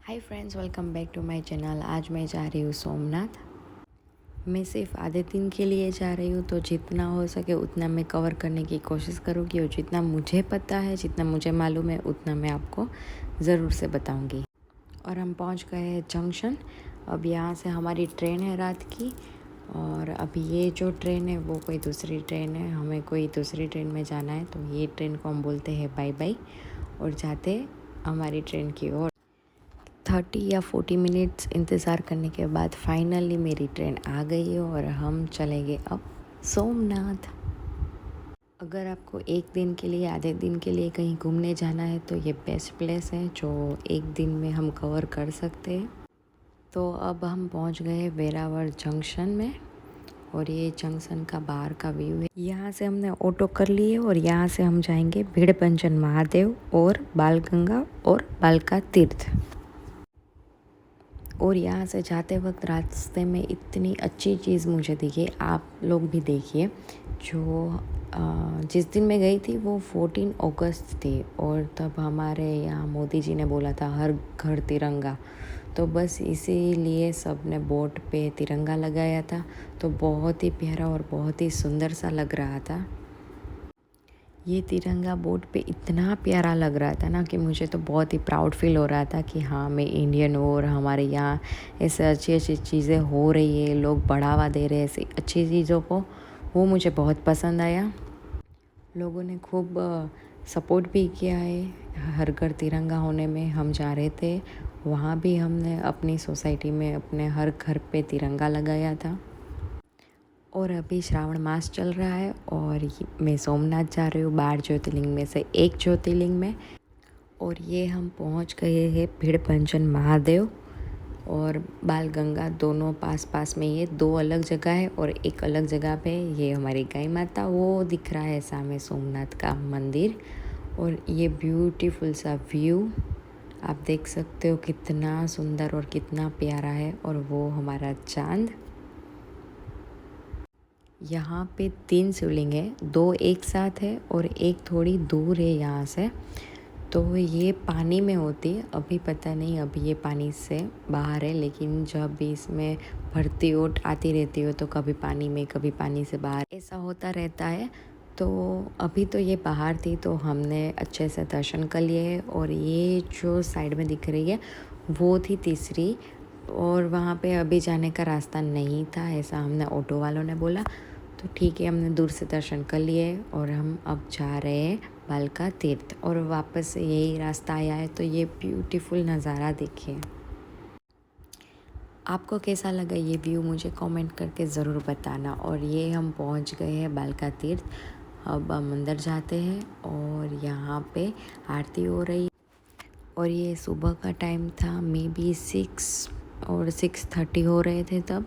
Hi friends, welcome back to my channel. आज मैं जा रही हूँ सोमनाथ। मैं सिर्फ आधे दिन के लिए जा रही हूँ, तो जितना हो सके उतना मैं कवर करने की कोशिश करूँगी और जितना मुझे पता है, जितना मुझे मालूम है, उतना मैं आपको ज़रूर से बताऊँगी। और हम पहुँच गए हैं जंक्शन। अब यहाँ से हमारी ट्रेन है रात की, और अभी ये जो ट्रेन है वो कोई दूसरी ट्रेन है। हमें कोई दूसरी ट्रेन में जाना है, तो ये ट्रेन को हम बोलते हैं बाय बाय और जाते हमारी ट्रेन की ओर। 30 या 40 मिनट्स इंतज़ार करने के बाद फाइनली मेरी ट्रेन आ गई है और हम चलेंगे अब सोमनाथ। अगर आपको एक दिन के लिए, आधे दिन के लिए कहीं घूमने जाना है, तो ये बेस्ट प्लेस है जो एक दिन में हम कवर कर सकते हैं। तो अब हम पहुंच गए हैं वेरावल जंक्शन में, और ये जंक्शन का बाहर का व्यू है। यहाँ से हमने ऑटो कर लिए और यहाँ से हम जाएंगे भीड़भंजन महादेव और बालगंगा और बालका तीर्थ। और यहाँ से जाते वक्त रास्ते में इतनी अच्छी चीज़ मुझे दिखी, आप लोग भी देखिए। जो जिस दिन मैं गई थी वो 14 अगस्त थी, और तब हमारे यहाँ मोदी जी ने बोला था हर घर तिरंगा। तो बस इसीलिए सब ने बोर्ड पे तिरंगा लगाया था। तो बहुत ही प्यारा और बहुत ही सुंदर सा लग रहा था। ये तिरंगा बोर्ड पे इतना प्यारा लग रहा था ना कि मुझे तो बहुत ही प्राउड फील हो रहा था कि हाँ, मैं इंडियन हूँ और हमारे यहाँ ऐसे अच्छी अच्छी चीज़ें हो रही है, लोग बढ़ावा दे रहे हैं ऐसी अच्छी चीज़ों को। वो मुझे बहुत पसंद आया। लोगों ने खूब सपोर्ट भी किया है हर घर तिरंगा होने में। हम जा रहे थे वहाँ भी, हमने अपनी सोसाइटी में अपने हर घर पे तिरंगा लगाया था। और अभी श्रावण मास चल रहा है और मैं सोमनाथ जा रही हूँ 12 ज्योतिर्लिंग में से एक ज्योतिर्लिंग में। और ये हम पहुँच गए हैं भीड़भंजन महादेव और बालगंगा, दोनों पास पास में। ये दो अलग जगह है, और एक अलग जगह पे ये हमारी गाय माता, वो दिख रहा है सामने सोमनाथ का मंदिर। और ये ब्यूटीफुल सा व्यू आप देख सकते हो, कितना सुंदर और कितना प्यारा है। और वो हमारा चांद। यहाँ पे 3 शिवलिंग है, 2 एक साथ है और एक थोड़ी दूर है यहाँ से। तो ये पानी में होती है, अभी पता नहीं, अभी ये पानी से बाहर है। लेकिन जब भी इसमें भरती ओट आती रहती हो, तो कभी पानी में कभी पानी से बाहर, ऐसा होता रहता है। तो अभी तो ये बाहर थी, तो हमने अच्छे से दर्शन कर लिए। और ये जो साइड में दिख रही है वो थी तीसरी, और वहाँ पे अभी जाने का रास्ता नहीं था, ऐसा हमने ऑटो वालों ने बोला। तो ठीक है, हमने दूर से दर्शन कर लिए और हम अब जा रहे हैं बालका तीर्थ, और वापस से यही रास्ता आया है। तो ये ब्यूटीफुल नज़ारा देखिए। आपको कैसा लगा ये व्यू, मुझे कमेंट करके ज़रूर बताना। और ये हम पहुंच गए हैं बालका तीर्थ। अब हम अंदर जाते हैं और यहाँ पे आरती हो रही। और ये सुबह का टाइम था, मे बी 6 और 6:30 हो रहे थे तब।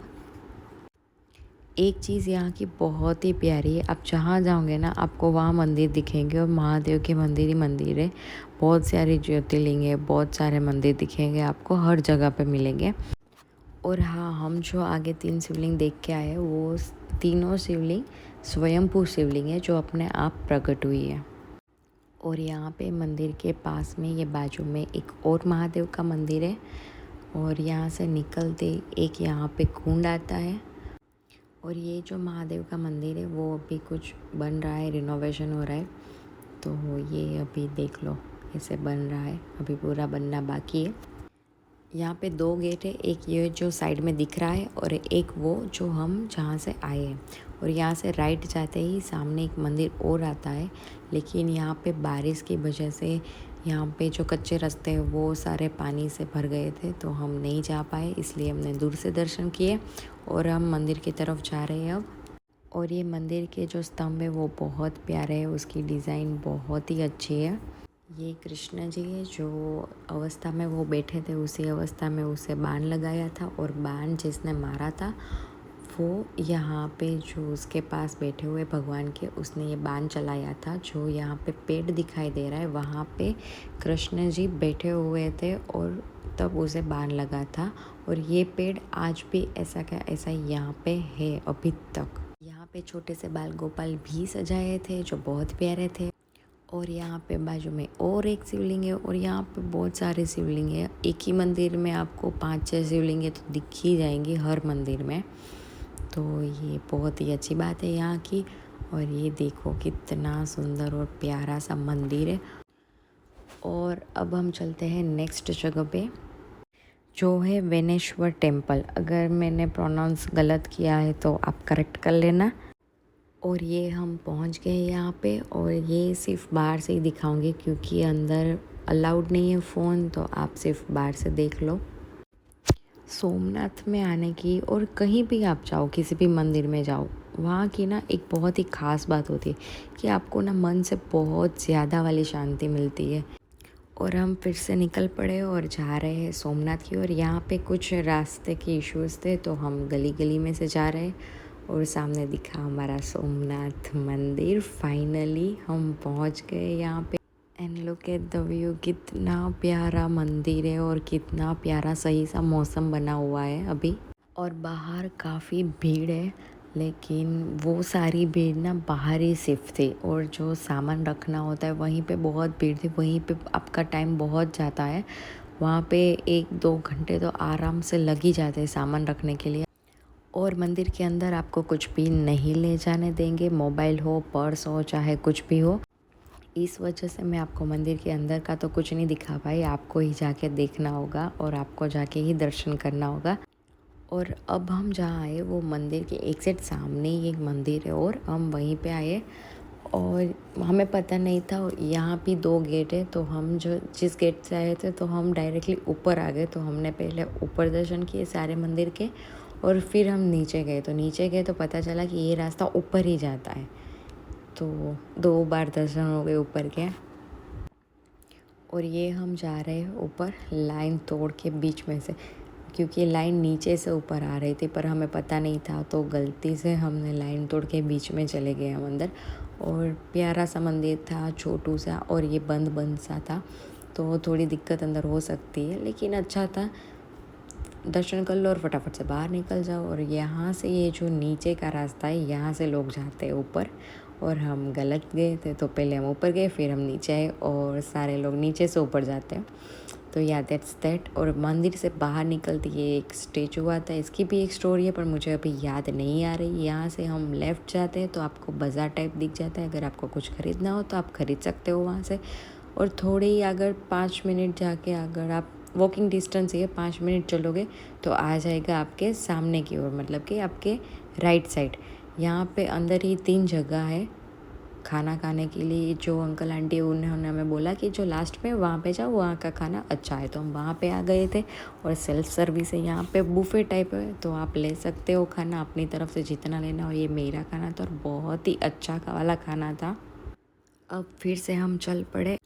एक चीज़ यहाँ की बहुत ही प्यारी है, आप जहाँ जाओगे ना आपको वहाँ मंदिर दिखेंगे, और महादेव के मंदिर ही मंदिर है। बहुत सारे ज्योतिर्लिंग है, बहुत सारे मंदिर दिखेंगे आपको, हर जगह पे मिलेंगे। और हाँ, हम जो आगे 3 शिवलिंग देख के आए, वो तीनों शिवलिंग स्वयंभू शिवलिंग है जो अपने आप प्रकट हुई है। और यहाँ पे मंदिर के पास में, ये बाजू में एक और महादेव का मंदिर है। और यहाँ से निकलते एक यहाँ पे कुंड आता है। और ये जो महादेव का मंदिर है वो अभी कुछ बन रहा है, रिनोवेशन हो रहा है। तो ये अभी देख लो ऐसे बन रहा है, अभी पूरा बनना बाकी है। यहाँ पे 2 गेट है, एक ये जो साइड में दिख रहा है और एक वो जो हम जहाँ से आए हैं। और यहाँ से राइट जाते ही सामने एक मंदिर और आता है, लेकिन यहाँ पे बारिश की वजह से यहाँ पे जो कच्चे रास्ते हैं वो सारे पानी से भर गए थे, तो हम नहीं जा पाए, इसलिए हमने दूर से दर्शन किए। और हम मंदिर की तरफ जा रहे हैं अब। और ये मंदिर के जो स्तंभ है वो बहुत प्यारे है, उसकी डिज़ाइन बहुत ही अच्छी है। ये कृष्ण जी है, जो अवस्था में वो बैठे थे उसी अवस्था में उसे बाण लगाया था, और बाण जिसने मारा था वो यहाँ पे जो उसके पास बैठे हुए भगवान के, उसने ये बाण चलाया था। जो यहाँ पे पेड़ दिखाई दे रहा है वहाँ पे कृष्ण जी बैठे हुए थे, और तब उसे बाण लगा था। और ये पेड़ आज भी ऐसा का ऐसा यहाँ पे है अभी तक। यहाँ पे छोटे से बाल गोपाल भी सजाए थे जो बहुत प्यारे थे। और यहाँ पे बाजू में और एक शिवलिंग है और यहाँ पे बहुत सारे शिवलिंग है। एक ही मंदिर में आपको 5-6 शिवलिंग है तो दिख ही जाएंगे हर मंदिर में। तो ये बहुत ही अच्छी बात है यहाँ की। और ये देखो कितना सुंदर और प्यारा सा मंदिर है। और अब हम चलते हैं नेक्स्ट जगह पे, जो है वेनेश्वर टेम्पल। अगर मैंने प्रोनाउंस गलत किया है तो आप करेक्ट कर लेना। और ये हम पहुंच गए यहाँ पे, और ये सिर्फ बाहर से ही दिखाऊंगी क्योंकि अंदर अलाउड नहीं है फ़ोन, तो आप सिर्फ बाहर से देख लो। सोमनाथ में आने की, और कहीं भी आप जाओ, किसी भी मंदिर में जाओ, वहाँ की ना एक बहुत ही ख़ास बात होती है कि आपको ना मन से बहुत ज़्यादा वाली शांति मिलती है। और हम फिर से निकल पड़े और जा रहे हैं सोमनाथ की ओर। यहाँ पे कुछ रास्ते के इश्यूज़ थे तो हम गली गली में से जा रहे हैं, और सामने दिखा हमारा सोमनाथ मंदिर। फाइनली हम पहुँच गए यहाँ पे। And look at the view, कितना प्यारा मंदिर है और कितना प्यारा सही सा मौसम बना हुआ है अभी। और बाहर काफ़ी भीड़ है, लेकिन वो सारी भीड़ ना बाहर ही सिर्फ थी, और जो सामान रखना होता है वहीं पे बहुत भीड़ थी। वहीं पे आपका टाइम बहुत जाता है। वहाँ पे 1-2 घंटे तो आराम से लग ही जाते हैं सामान रखने के लिए। और मंदिर के अंदर आपको कुछ भी नहीं ले जाने देंगे, मोबाइल हो, पर्स हो, चाहे कुछ भी हो। इस वजह से मैं आपको मंदिर के अंदर का तो कुछ नहीं दिखा पाई, आपको ही जाके देखना होगा और आपको जाके ही दर्शन करना होगा। और अब हम जहाँ आए वो मंदिर के एक साइड सामने ही एक मंदिर है, और हम वहीं पे आए। और हमें पता नहीं था यहाँ भी 2 गेट है, तो हम जो जिस गेट से आए थे तो हम डायरेक्टली ऊपर आ गए। तो हमने पहले ऊपर दर्शन किए सारे मंदिर के, और फिर हम नीचे गए। तो नीचे गए तो पता चला कि ये रास्ता ऊपर ही जाता है। तो 2 बार दर्शन हो गए ऊपर के। और ये हम जा रहे हैं ऊपर लाइन तोड़ के बीच में से, क्योंकि लाइन नीचे से ऊपर आ रही थी पर हमें पता नहीं था, तो गलती से हमने लाइन तोड़ के बीच में चले गए हम अंदर। और प्यारा सा मंदिर था, छोटू सा, और ये बंद बंद सा था, तो थोड़ी दिक्कत अंदर हो सकती है, लेकिन अच्छा था। दर्शन कर लो और फटाफट से बाहर निकल जाओ। और यहाँ से ये जो नीचे का रास्ता है, यहाँ से लोग जाते हैं ऊपर, और हम गलत गए थे। तो पहले हम ऊपर गए, फिर हम नीचे आए, और सारे लोग नीचे से ऊपर जाते हैं। तो या दैट्स दैट। और मंदिर से बाहर निकलते ये एक स्टेचू आता है, इसकी भी एक स्टोरी है पर मुझे अभी याद नहीं आ रही। यहाँ से हम लेफ़्ट जाते हैं तो आपको बाज़ार टाइप दिख जाता है। अगर आपको कुछ ख़रीदना हो तो आप ख़रीद सकते हो वहाँ से। और थोड़े ही अगर 5 मिनट जाके, अगर आप वॉकिंग डिस्टेंस ही है, 5 मिनट चलोगे तो आ जाएगा आपके सामने की ओर, मतलब कि आपके राइट साइड। यहाँ पे अंदर ही 3 जगह है खाना खाने के लिए। जो अंकल आंटी उन्होंने हमें बोला कि जो लास्ट में वहाँ पे जाओ, वहाँ का खाना अच्छा है, तो हम वहाँ पे आ गए थे। और सेल्फ सर्विस है यहाँ पे, बुफे टाइप है, तो आप ले सकते हो खाना अपनी तरफ से जितना लेना हो। ये मेरा खाना था और बहुत ही अच्छा वाला खाना था। अब फिर से हम चल पड़े।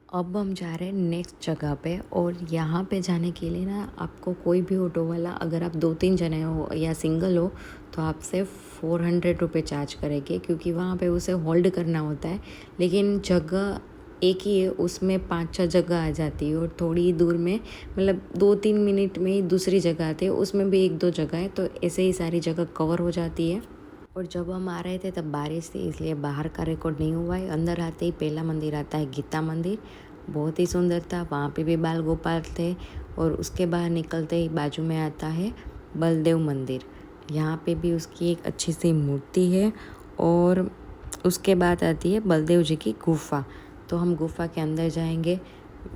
अब हम जा रहे हैं नेक्स्ट जगह पे, और यहाँ पे जाने के लिए ना आपको कोई भी ऑटो वाला, अगर आप 2-3 जने हो या सिंगल हो, तो आपसे 400 रुपये चार्ज करेंगे, क्योंकि वहाँ पे उसे होल्ड करना होता है। लेकिन जगह एक ही है, उसमें 5-6 जगह आ जाती है, और थोड़ी दूर में, मतलब 2-3 मिनट में ही दूसरी जगह आती है, उसमें भी 1-2 जगह है, तो ऐसे ही सारी जगह कवर हो जाती है। और जब हम आ रहे थे तब बारिश थी, इसलिए बाहर का रिकॉर्ड नहीं हुआ है। अंदर आते ही पहला मंदिर आता है गीता मंदिर, बहुत ही सुंदर था। वहाँ पे भी बाल गोपाल थे। और उसके बाहर निकलते ही बाजू में आता है बलदेव मंदिर। यहाँ पे भी उसकी एक अच्छी सी मूर्ति है। और उसके बाद आती है बलदेव जी की गुफा। तो हम गुफा के अंदर जाएंगे।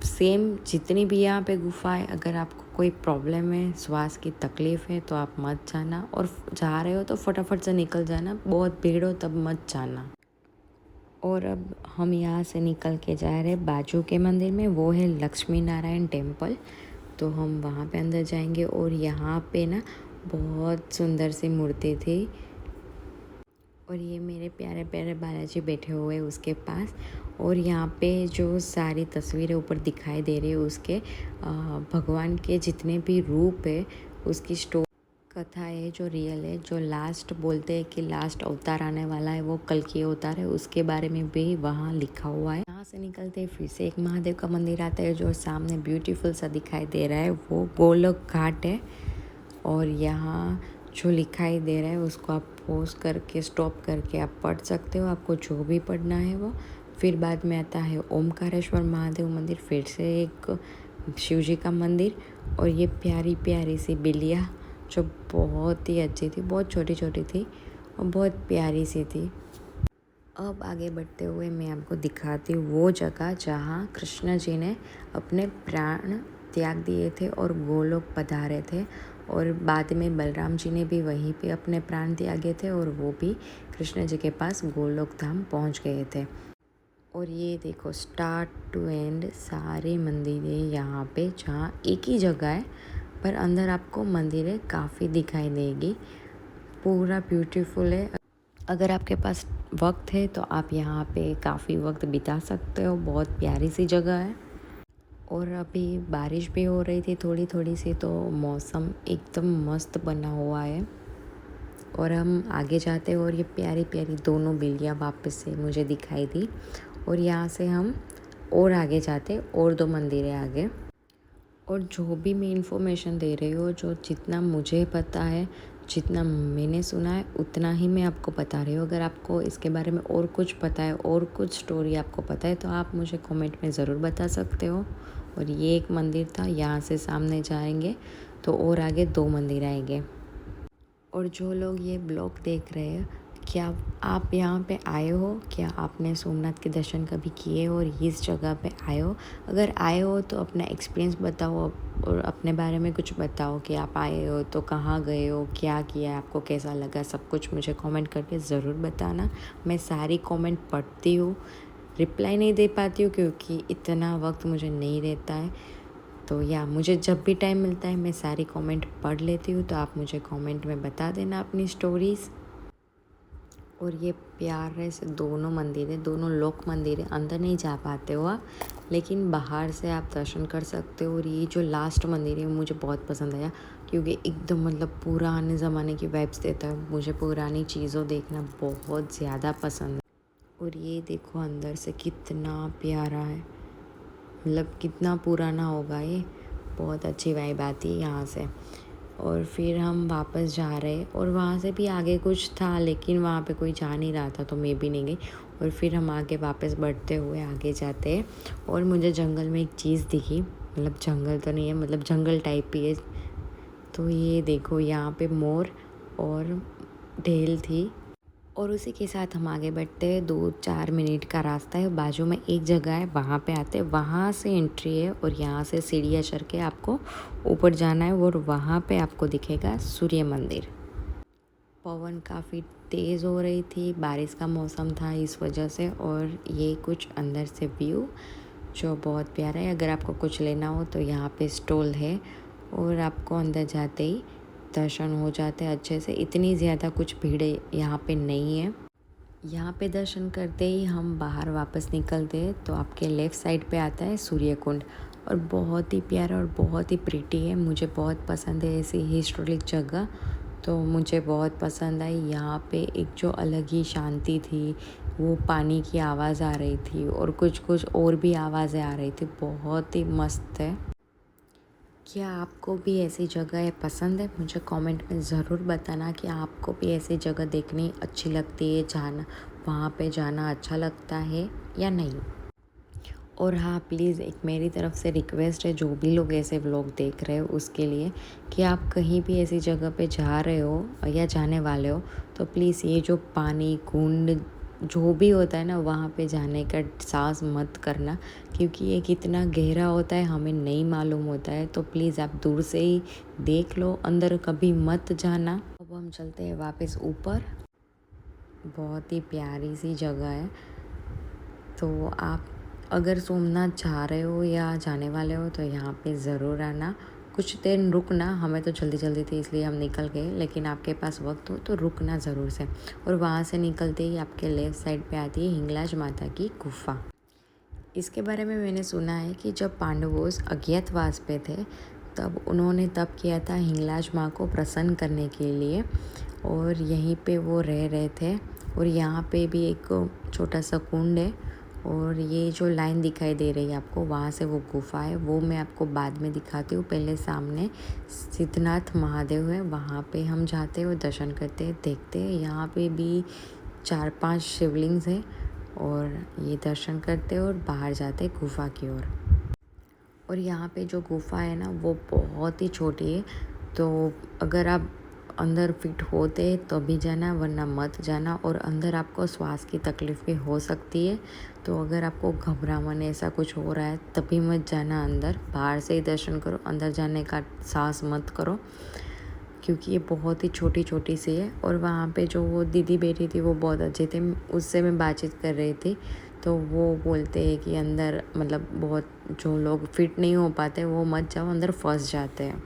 सेम जितनी भी यहाँ पे गुफा है, अगर आपको कोई प्रॉब्लम है, श्वास की तकलीफ़ है, तो आप मत जाना। और जा रहे हो तो फटाफट से निकल जाना, बहुत भीड़ हो तब मत जाना। और अब हम यहाँ से निकल के जा रहे हैं बाजू के मंदिर में, वो है लक्ष्मी नारायण टेम्पल। तो हम वहाँ पे अंदर जाएंगे। और यहाँ पे ना बहुत सुंदर सी मूर्ति थी। और ये मेरे प्यारे प्यारे बालाजी बैठे हुए उसके पास। और यहाँ पे जो सारी तस्वीरें ऊपर दिखाई दे रही है, उसके भगवान के जितने भी रूप है, उसकी कथा है जो रियल है। जो लास्ट बोलते हैं कि लास्ट अवतार आने वाला है, वो कल की अवतार है, उसके बारे में भी वहाँ लिखा हुआ है। यहाँ से निकलते फिर से एक महादेव का मंदिर आता है, जो सामने ब्यूटीफुल सा दिखाई दे रहा है, वो गोलोक घाट है। और यहाँ जो लिखाई दे रहा है उसको आप पॉज करके, स्टॉप करके आप पढ़ सकते हो, आपको जो भी पढ़ना है वो। फिर बाद में आता है ओमकारेश्वर महादेव मंदिर, फिर से एक शिव जी का मंदिर, और ये प्यारी प्यारी सी बिल्लियाँ जो बहुत ही अच्छी थी, बहुत छोटी छोटी थी और बहुत प्यारी सी थी। अब आगे बढ़ते हुए मैं आपको दिखाती हूँ वो जगह जहाँ कृष्ण जी ने अपने प्राण त्याग दिए थे और गोलोक पधारे थे, और बाद में बलराम जी ने भी वहीं पे अपने प्राण त्यागे थे और वो भी कृष्ण जी के पास गोलोक धाम पहुँच गए थे। और ये देखो स्टार्ट टू एंड सारे मंदिरें यहाँ पे, जहाँ एक ही जगह है पर अंदर आपको मंदिरें काफ़ी दिखाई देगी। पूरा ब्यूटीफुल है। अगर आपके पास वक्त है तो आप यहाँ पे काफ़ी वक्त बिता सकते हो, बहुत प्यारी सी जगह है। और अभी बारिश भी हो रही थी थोड़ी थोड़ी सी, तो मौसम एकदम मस्त बना हुआ है। और हम आगे जाते हैं और ये प्यारी प्यारी दोनों बिल्लियाँ वापस से मुझे दिखाई दी, और यहाँ से हम और आगे जाते और 2 मंदिर है आगे। और जो भी मैं इन्फॉर्मेशन दे रही हूँ, जो जितना मुझे पता है, जितना मैंने सुना है, उतना ही मैं आपको बता रही हूँ। अगर आपको इसके बारे में और कुछ पता है और कुछ स्टोरी आपको पता है तो आप मुझे कमेंट में ज़रूर बता सकते हो। और ये एक मंदिर था, यहाँ से सामने जाएंगे तो और आगे 2 मंदिर आएंगे। और जो लोग ये ब्लॉग देख रहे हैं, क्या आप यहाँ पे आए हो? क्या आपने सोमनाथ के दर्शन कभी किए हो और इस जगह पे आए हो? अगर आए हो तो अपना एक्सपीरियंस बताओ और अपने बारे में कुछ बताओ कि आप आए हो तो कहाँ गए हो, क्या किया, आपको कैसा लगा, सब कुछ मुझे कमेंट करके ज़रूर बताना। मैं सारी कमेंट पढ़ती हूँ, रिप्लाई नहीं दे पाती हूँ क्योंकि इतना वक्त मुझे नहीं रहता है। तो या मुझे जब भी टाइम मिलता है मैं सारी कमेंट पढ़ लेती हूँ, तो आप मुझे कमेंट में बता देना अपनी स्टोरीज़। और ये प्यारे से दोनों मंदिर है, दोनों लोक मंदिर है, अंदर नहीं जा पाते हो आप, लेकिन बाहर से आप दर्शन कर सकते हो। और ये जो लास्ट मंदिर है मुझे बहुत पसंद आया क्योंकि एकदम मतलब पुराने ज़माने की वाइब्स देता है। मुझे पुरानी चीज़ों देखना बहुत ज़्यादा पसंद है। और ये देखो अंदर से कितना प्यारा है, मतलब कितना पुराना होगा ये, बहुत अच्छी वाइब आती है यहाँ से। और फिर हम वापस जा रहे, और वहाँ से भी आगे कुछ था लेकिन वहाँ पे कोई जा नहीं रहा था तो मैं भी नहीं गई। और फिर हम आगे वापस बढ़ते हुए आगे जाते हैं, और मुझे जंगल में एक चीज़ दिखी, मतलब जंगल तो नहीं है, मतलब जंगल टाइप ही है। तो ये देखो यहाँ पे मोर और ढेल थी। और उसी के साथ हम आगे बढ़ते हैं, 2-4 मिनट का रास्ता है, बाजू में एक जगह है, वहाँ पे आते हैं, वहाँ से एंट्री है और यहाँ से सीढ़ियाँ चढ़ के आपको ऊपर जाना है, और वहाँ पे आपको दिखेगा सूर्य मंदिर। पवन काफ़ी तेज़ हो रही थी, बारिश का मौसम था इस वजह से। और ये कुछ अंदर से व्यू जो बहुत प्यारा है। अगर आपको कुछ लेना हो तो यहाँ पे स्टॉल है, और आपको अंदर जाते ही दर्शन हो जाते हैं अच्छे से। इतनी ज़्यादा कुछ भीड़ यहाँ पे नहीं है। यहाँ पे दर्शन करते ही हम बाहर वापस निकलते हैं तो आपके लेफ़्ट साइड पे आता है सूर्य कुंड, और बहुत ही प्यारा और बहुत ही प्रिटी है। मुझे बहुत पसंद है ऐसी हिस्टोरिक जगह, तो मुझे बहुत पसंद आई। यहाँ पे एक जो अलग ही शांति थी, वो पानी की आवाज़ आ रही थी और कुछ कुछ और भी आवाज़ें आ रही थी, बहुत ही मस्त है। क्या आपको भी ऐसी जगह पसंद है? मुझे कमेंट में ज़रूर बताना कि आपको भी ऐसी जगह देखनी अच्छी लगती है, जाना वहाँ पे जाना अच्छा लगता है या नहीं। और हाँ, प्लीज़ एक मेरी तरफ से रिक्वेस्ट है, जो भी लोग ऐसे व्लॉग देख रहे हो उसके लिए, कि आप कहीं भी ऐसी जगह पे जा रहे हो या जाने वाले हो तो प्लीज़ ये जो पानी कुंड जो भी होता है ना, वहाँ पे जाने का साहस मत करना, क्योंकि ये कितना गहरा होता है हमें नहीं मालूम होता है। तो प्लीज़ आप दूर से ही देख लो, अंदर कभी मत जाना। अब हम चलते हैं वापस ऊपर। बहुत ही प्यारी सी जगह है। तो आप अगर सोमनाथ जा रहे हो या जाने वाले हो तो यहाँ पे ज़रूर आना। कुछ देर रुकना, हमें तो जल्दी जल्दी थी इसलिए हम निकल गए, लेकिन आपके पास वक्त हो तो रुकना ज़रूर से। और वहाँ से निकलते ही आपके लेफ़्ट साइड पे आती है हिंगलाज माता की गुफ़ा। इसके बारे में मैंने सुना है कि जब पांडवों अज्ञातवास पे थे तब उन्होंने तप किया था हिंगलाज माँ को प्रसन्न करने के लिए, और यहीं पे वो रह रहे थे। और यहाँ पे भी एक छोटा सा कुंड है, और ये जो लाइन दिखाई दे रही है आपको, वहाँ से वो गुफ़ा है, वो मैं आपको बाद में दिखाती हूँ। पहले सामने सिद्धनाथ महादेव है, वहाँ पे हम जाते हैं और दर्शन करते हैं, देखते हैं। यहाँ पे भी 4-5 शिवलिंग्स हैं, और ये दर्शन करते और बाहर जाते गुफा की ओर। और यहाँ पे जो गुफा है ना वो बहुत ही छोटी है, तो अगर आप अंदर फिट होते तभी जाना, वरना मत जाना। और अंदर आपको श्वास की तकलीफ़ भी हो सकती है, तो अगर आपको घबराहट ऐसा कुछ हो रहा है तभी मत जाना अंदर, बाहर से ही दर्शन करो, अंदर जाने का साहस मत करो, क्योंकि ये बहुत ही छोटी छोटी सी है। और वहाँ पे जो वो दीदी बैठी थी वो बहुत अच्छे थे, उससे मैं बातचीत कर रही थी, तो वो बोलते हैं कि अंदर मतलब बहुत जो लोग फिट नहीं हो पाते वो मत जाओ, अंदर फंस जाते हैं।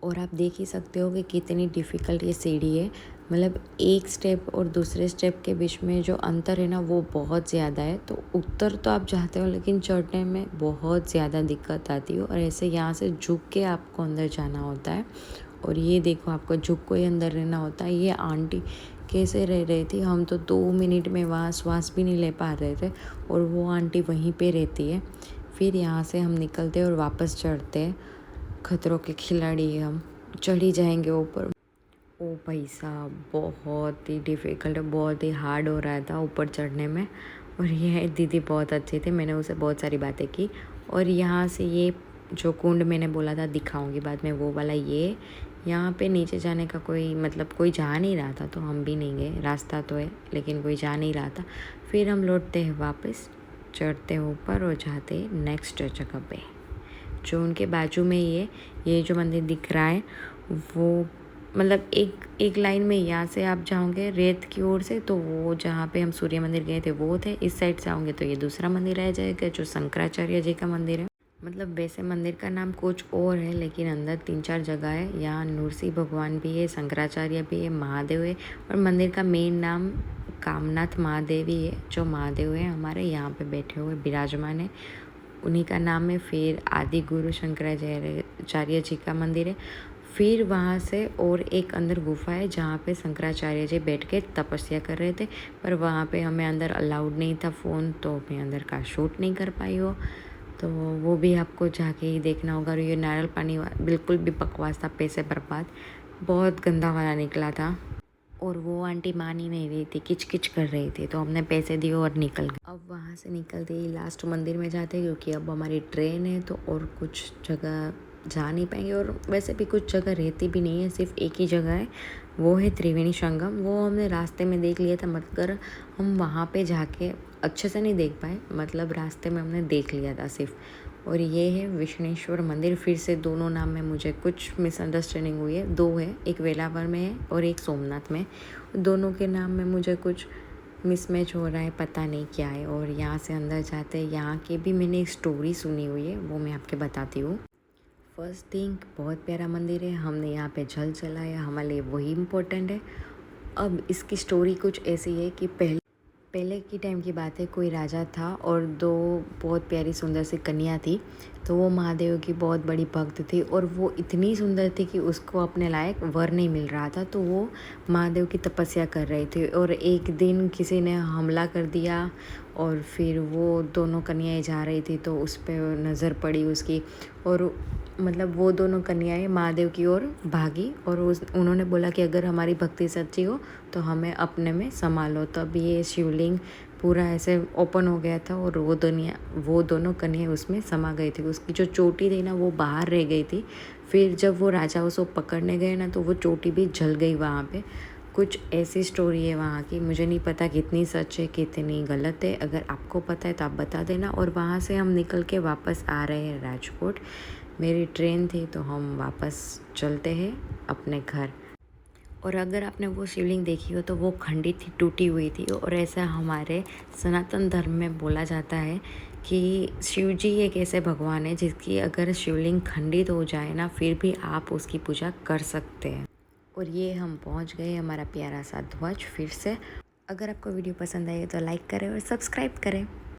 और आप देख ही सकते हो कि कितनी डिफ़िकल्ट ये सीढ़ी है, मतलब एक स्टेप और दूसरे स्टेप के बीच में जो अंतर है ना वो बहुत ज़्यादा है। तो उत्तर तो आप जाते हो लेकिन चढ़ने में बहुत ज़्यादा दिक्कत आती है, और ऐसे यहाँ से झुक के आपको अंदर जाना होता है। और ये देखो आपको झुक को ही अंदर रहना होता है। ये आंटी कैसे रह रही थी, हम तो 2 मिनट में वहाँ श्वास भी नहीं ले पा रहे थे, और वो आंटी वहीं पे रहती है। फिर यहाँ से हम निकलते और वापस चढ़ते हैं। खतरों के खिलाड़ी है, हम चढ़ ही जाएंगे ऊपर। ओ भाई साहब, बहुत ही डिफ़िकल्ट, बहुत ही हार्ड हो रहा था ऊपर चढ़ने में। और ये दीदी बहुत अच्छे थे, मैंने उसे बहुत सारी बातें की। और यहाँ से ये जो कुंड मैंने बोला था दिखाऊंगी बाद में, वो वाला ये यहाँ पे नीचे जाने का कोई मतलब कोई जा नहीं रहा था, तो हम भी नहीं गए। रास्ता तो है लेकिन कोई जा नहीं रहा था। फिर हम लौटते हैं वापस, चढ़ते ऊपर और जाते नेक्स्ट जगह पे, जो उनके बाजू में ये जो मंदिर दिख रहा है वो मतलब एक लाइन में यहाँ से आप जाओगे रेत की ओर से, तो वो जहाँ पे हम सूर्य मंदिर गए थे वो थे। इस साइड से आओगे तो ये दूसरा मंदिर रह जाएगा जो शंकराचार्य जी का मंदिर है। मतलब वैसे मंदिर का नाम कुछ और है, लेकिन अंदर 3-4 जगह है। यहाँ नृसिंह भगवान भी है, शंकराचार्य भी है, महादेव है। और मंदिर का मेन नाम कामनाथ महादेव ही है, जो महादेव है हमारे यहाँ पे बैठे हुए विराजमान है, उन्हीं का नाम है। फिर आदि गुरु शंकराचार्य जी का मंदिर है। फिर वहाँ से और एक अंदर गुफा है जहाँ पे शंकराचार्य जी बैठ के तपस्या कर रहे थे, पर वहाँ पे हमें अंदर अलाउड नहीं था फ़ोन, तो मैं अंदर का शूट नहीं कर पाई हो, तो वो भी आपको जाके ही देखना होगा। और ये नारियल पानी बिल्कुल भी बकवास था, पैसे बर्बाद, बहुत गंदा वाला निकला था। और वो आंटी मान ही नहीं रही थी, किच किच कर रही थी, तो हमने पैसे दिए और निकल गए। अब वहाँ से निकलते ही लास्ट मंदिर में जाते हैं, क्योंकि अब हमारी ट्रेन है तो और कुछ जगह जा नहीं पाएंगे। और वैसे भी कुछ जगह रहती भी नहीं है, सिर्फ एक ही जगह है, वो है त्रिवेणी संगम। वो हमने रास्ते में देख लिया था, मगर हम वहाँ पे जाके अच्छे से नहीं देख पाए, मतलब रास्ते में हमने देख लिया था सिर्फ। और ये है विष्णेश्वर मंदिर। फिर से दोनों नाम में मुझे कुछ मिसअंडरस्टैंडिंग हुई है, दो है, एक वेलावर में है और एक सोमनाथ में। दोनों के नाम में मुझे कुछ मिसमैच हो रहा है, पता नहीं क्या है। और यहाँ से अंदर जाते हैं, यहाँ की भी मैंने एक स्टोरी सुनी हुई है, वो मैं आपके बताती हूँ। फर्स्ट थिंग, बहुत प्यारा मंदिर है, हमने यहाँ पे जल चलाया, हमारे लिए वही इम्पोर्टेंट है। अब इसकी स्टोरी कुछ ऐसी है कि पहले की टाइम की बात है, कोई राजा था और दो बहुत प्यारी सुंदर सी कन्या थी। तो वो महादेव की बहुत बड़ी भक्त थी, और वो इतनी सुंदर थी कि उसको अपने लायक वर नहीं मिल रहा था, तो वो महादेव की तपस्या कर रही थी। और एक दिन किसी ने हमला कर दिया, और फिर वो दोनों कन्याएं जा रही थी तो उस पर नज़र पड़ी उसकी, और मतलब वो दोनों कन्याएं महादेव की ओर भागी, और उन्होंने बोला कि अगर हमारी भक्ति सच्ची हो तो हमें अपने में संभालो। तब ये शिवलिंग पूरा ऐसे ओपन हो गया था, और वो दोनों कन्याएं उसमें समा गई थी। उसकी जो चोटी थी ना वो बाहर रह गई थी। फिर जब वो राजा उसको पकड़ने गए ना, तो वो चोटी भी जल गई वहाँ पे। कुछ ऐसी स्टोरी है वहाँ की, मुझे नहीं पता कितनी सच है कितनी गलत है। अगर आपको पता है तो आप बता देना। और वहाँ से हम निकल के वापस आ रहे हैं राजकोट। मेरी ट्रेन थी तो हम वापस चलते हैं अपने घर। और अगर आपने वो शिवलिंग देखी हो तो वो खंडित थी, टूटी हुई थी। और ऐसा हमारे सनातन धर्म में बोला जाता है कि शिव जी एक ऐसे भगवान है जिसकी अगर शिवलिंग खंडित हो जाए ना, फिर भी आप उसकी पूजा कर सकते हैं। और ये हम पहुंच गए हमारा प्यारा सा ध्वज फिर से। अगर आपको वीडियो पसंद आई तो लाइक करें और सब्सक्राइब करें।